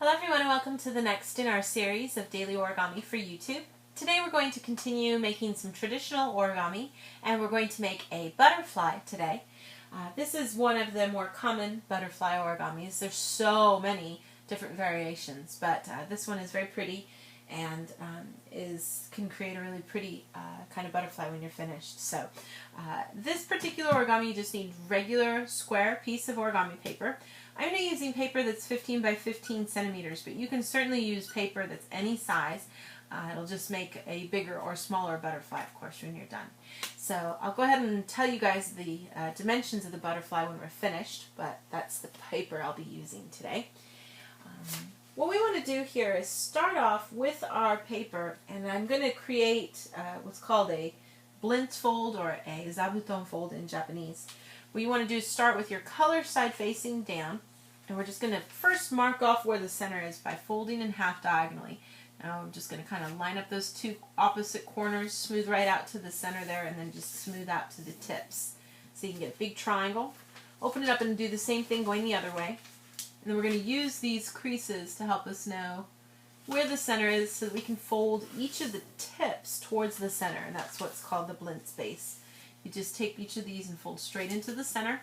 Hello everyone and welcome to the next in our series of daily origami for YouTube. Today we're going to continue making some traditional origami and we're going to make a butterfly today. This is one of the more common butterfly origamis. There's so many different variations, but this one is very pretty and can create a really pretty kind of butterfly when you're finished. So this particular origami, you just need regular square piece of origami paper. I'm going to be using paper that's 15 by 15 centimeters, but you can certainly use paper that's any size. It'll just make a bigger or smaller butterfly, of course, when you're done. So I'll go ahead and tell you guys the dimensions of the butterfly when we're finished, but that's the paper I'll be using today. What we want to do here is start off with our paper, and I'm going to create what's called a blindfold or a zabuton fold in Japanese. What you want to do is start with your color side facing down, and we're just going to first mark off where the center is by folding in half diagonally. Now I'm just going to kind of line up those two opposite corners, smooth right out to the center there, and then just smooth out to the tips. So you can get a big triangle. Open it up and do the same thing going the other way. And then we're going to use these creases to help us know where the center is so that we can fold each of the tips towards the center, and that's what's called the blind space. You just take each of these and fold straight into the center.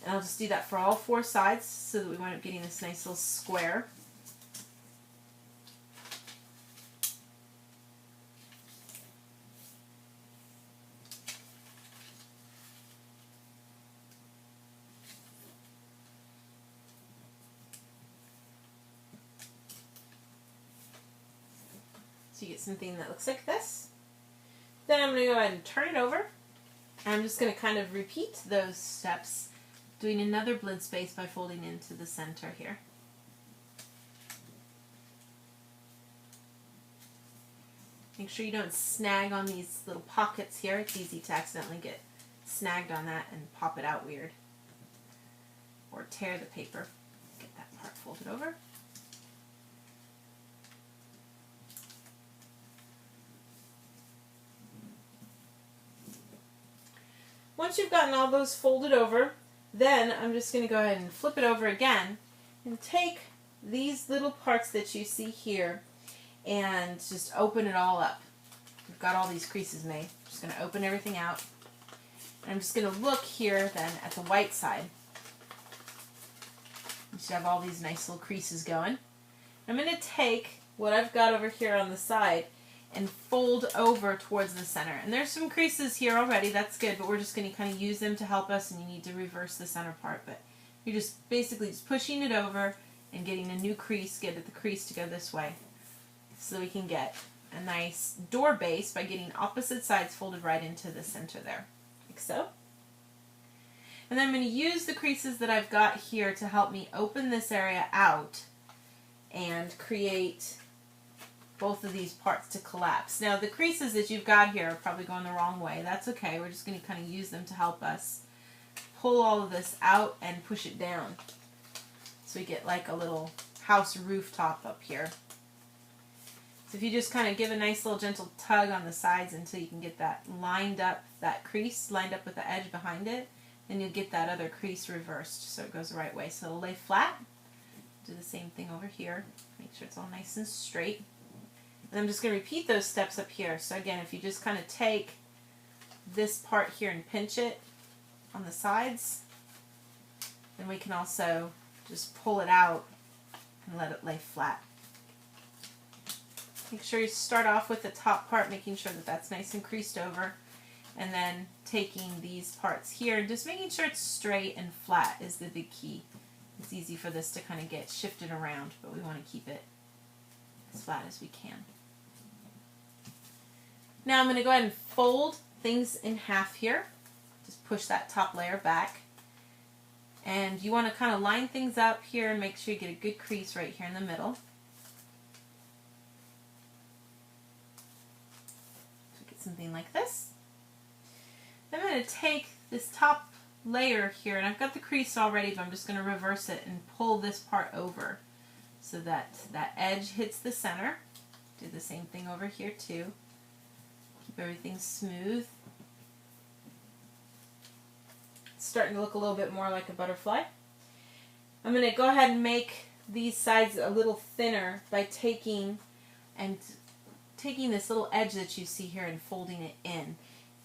And I'll just do that for all four sides so that we wind up getting this nice little square. So you get something that looks like this. Then I'm going to go ahead and turn it over. And I'm just going to kind of repeat those steps, doing another blind space by folding into the center here. Make sure you don't snag on these little pockets here. It's easy to accidentally get snagged on that and pop it out weird. Or tear the paper. Get that part folded over. Once you've gotten all those folded over, then I'm just going to go ahead and flip it over again and take these little parts that you see here and just open it all up. We've got all these creases made. I'm just going to open everything out. And I'm just going to look here then at the white side. You should have all these nice little creases going. I'm going to take what I've got over here on the side and fold over towards the center. And there's some creases here already, that's good, but we're just going to kind of use them to help us, and you need to reverse the center part. But you're just basically just pushing it over and getting a new crease, get the crease to go this way. So we can get a nice door base by getting opposite sides folded right into the center there, like so. And then I'm going to use the creases that I've got here to help me open this area out and create both of these parts to collapse. Now the creases that you've got here are probably going the wrong way. That's okay. We're just going to kind of use them to help us pull all of this out and push it down. So we get like a little house rooftop up here. So if you just kind of give a nice little gentle tug on the sides until you can get that lined up, that crease lined up with the edge behind it, then you'll get that other crease reversed so it goes the right way. So it'll lay flat. Do the same thing over here. Make sure it's all nice and straight. And I'm just going to repeat those steps up here. So again, if you just kind of take this part here and pinch it on the sides, then we can also just pull it out and let it lay flat. Make sure you start off with the top part, making sure that that's nice and creased over, and then taking these parts here and just making sure it's straight and flat is the big key. It's easy for this to kind of get shifted around, but we want to keep it as flat as we can. Now I'm going to go ahead and fold things in half here. Just push that top layer back. And you want to kind of line things up here and make sure you get a good crease right here in the middle. So get something like this. Then I'm going to take this top layer here, and I've got the crease already, but I'm just going to reverse it and pull this part over so that that edge hits the center. Do the same thing over here too. Keep everything smooth. It's starting to look a little bit more like a butterfly. I'm going to go ahead and make these sides a little thinner by taking this little edge that you see here and folding it in.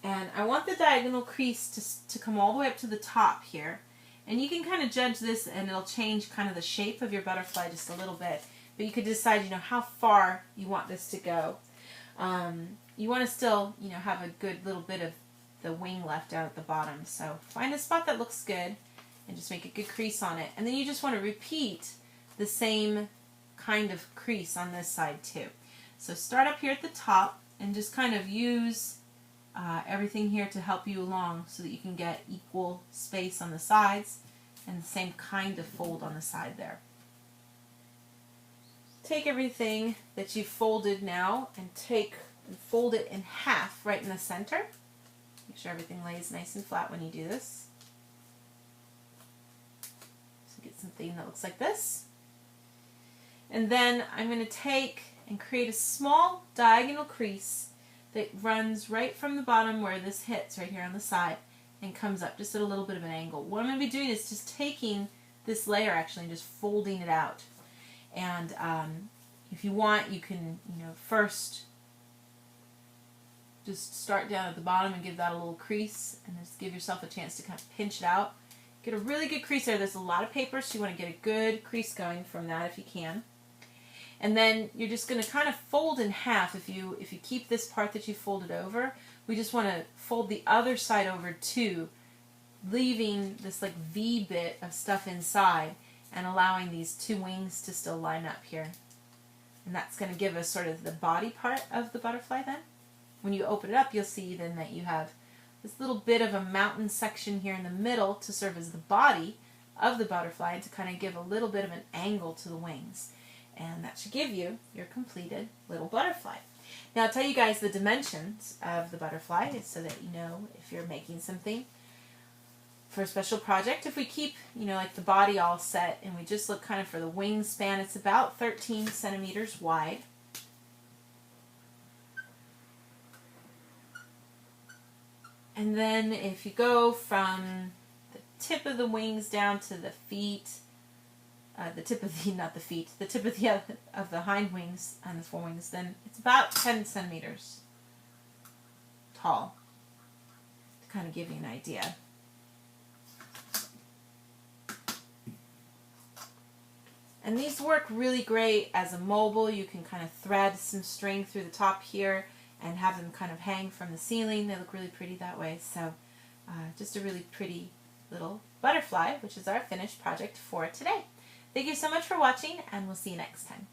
And I want the diagonal crease to come all the way up to the top here. And you can kind of judge this, and it'll change kind of the shape of your butterfly just a little bit. But you could decide, how far you want this to go. You want to still, have a good little bit of the wing left out at the bottom. So find a spot that looks good and just make a good crease on it. And then you just want to repeat the same kind of crease on this side too. So start up here at the top and just kind of use everything here to help you along so that you can get equal space on the sides and the same kind of fold on the side there. Take everything that you've folded now and fold it in half right in the center. Make sure everything lays nice and flat when you do this. So get something that looks like this. And then I'm going to take and create a small diagonal crease that runs right from the bottom where this hits right here on the side and comes up just at a little bit of an angle. What I'm going to be doing is just taking this layer actually and just folding it out. And if you want, you can first just start down at the bottom and give that a little crease and just give yourself a chance to kind of pinch it out. Get a really good crease there. There's a lot of paper, so you want to get a good crease going from that if you can. And then you're just going to kind of fold in half. If you keep this part that you folded over, we just want to fold the other side over too, leaving this like V bit of stuff inside and allowing these two wings to still line up here. And that's going to give us sort of the body part of the butterfly then. When you open it up, you'll see then that you have this little bit of a mountain section here in the middle to serve as the body of the butterfly and to kind of give a little bit of an angle to the wings. And that should give you your completed little butterfly. Now I'll tell you guys the dimensions of the butterfly so that you know if you're making something for a special project. If we keep, like the body all set and we just look kind of for the wingspan, it's about 13 centimeters wide. And then if you go from the tip of the wings down to the feet, the tip of the hind wings and the forewings, then it's about 10 centimeters tall, to kind of give you an idea. And these work really great as a mobile. You can kind of thread some string through the top here and have them kind of hang from the ceiling. They look really pretty that way. So just a really pretty little butterfly, which is our finished project for today. Thank you so much for watching, and we'll see you next time.